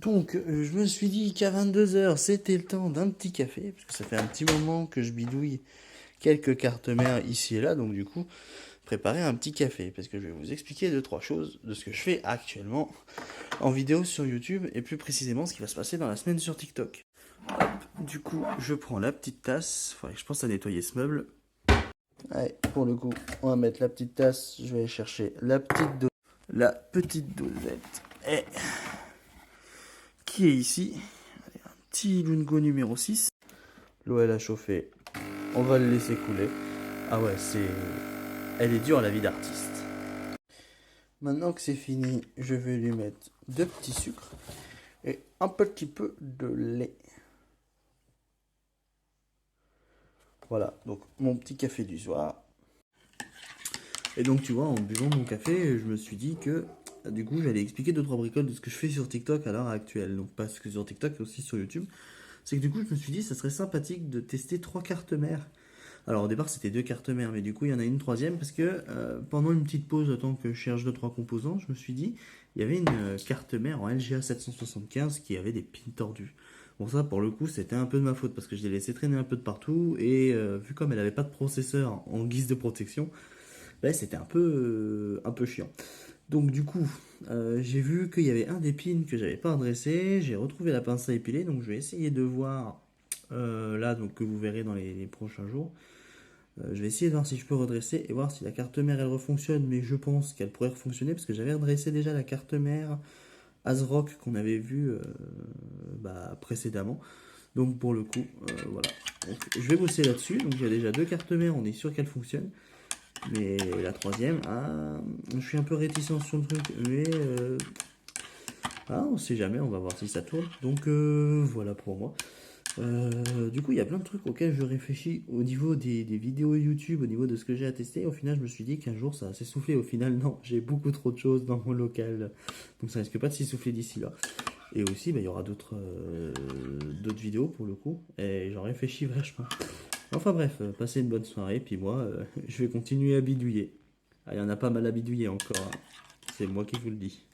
Donc, je me suis dit qu'à 22 h, c'était le temps d'un petit café, parce que ça fait un petit moment que je bidouille quelques cartes mères ici et là, donc du coup, préparer un petit café, parce que je vais vous expliquer deux, trois choses de ce que je fais actuellement en vidéo sur YouTube, et plus précisément ce qui va se passer dans la semaine sur TikTok. Hop, du coup, je prends la petite tasse, faudrait que je pense à nettoyer ce meuble. Allez, pour le coup, on va mettre la petite tasse, je vais aller chercher la petite dosette, et qui est ici. Petit Lungo numéro 6. L'eau elle a chauffé. On va le laisser couler. Ah ouais, elle est dure la vie d'artiste. Maintenant que c'est fini, je vais lui mettre deux petits sucres et un petit peu de lait. Voilà, donc mon petit café du soir. Et donc tu vois, en buvant mon café, je me suis dit que du coup j'allais expliquer deux trois bricoles de ce que je fais sur TikTok à l'heure actuelle. Donc pas ce que sur TikTok, mais aussi sur YouTube. C'est que du coup je me suis dit ça serait sympathique de tester trois cartes mères. Alors au départ c'était deux cartes mères, mais du coup il y en a une troisième parce que pendant une petite pause, autant que je cherche deux trois composants, je me suis dit il y avait une carte mère en LGA 775 qui avait des pins tordus. Bon ça pour le coup c'était un peu de ma faute parce que je l'ai laissé traîner un peu de partout et vu comme elle avait pas de processeur en guise de protection, bah, c'était un peu chiant. Donc du coup j'ai vu qu'il y avait un des pins que j'avais pas redressé, j'ai retrouvé la pince à épiler, donc je vais essayer de voir là donc que vous verrez dans les prochains jours. Je vais essayer de voir si je peux redresser et voir si la carte mère elle refonctionne, mais je pense qu'elle pourrait refonctionner parce que j'avais redressé déjà la carte mère ASRock qu'on avait vue précédemment. Donc pour le coup, voilà. Donc, je vais bosser là-dessus. Donc il y a déjà deux cartes mères, on est sûr qu'elles fonctionnent. Mais la troisième, je suis un peu réticent sur le truc, mais on sait jamais, on va voir si ça tourne. Donc voilà pour moi. Du coup, il y a plein de trucs auxquels je réfléchis au niveau des vidéos YouTube, au niveau de ce que j'ai à tester. Au final, je me suis dit qu'un jour ça va s'essouffler. Au final, non, j'ai beaucoup trop de choses dans mon local. Donc ça risque pas de s'essouffler d'ici là. Et aussi, il y aura d'autres vidéos pour le coup. Et j'en réfléchis vachement. Enfin bref, passez une bonne soirée. Puis moi, je vais continuer à bidouiller. Ah, il y en a pas mal à bidouiller encore, hein. C'est moi qui vous le dis.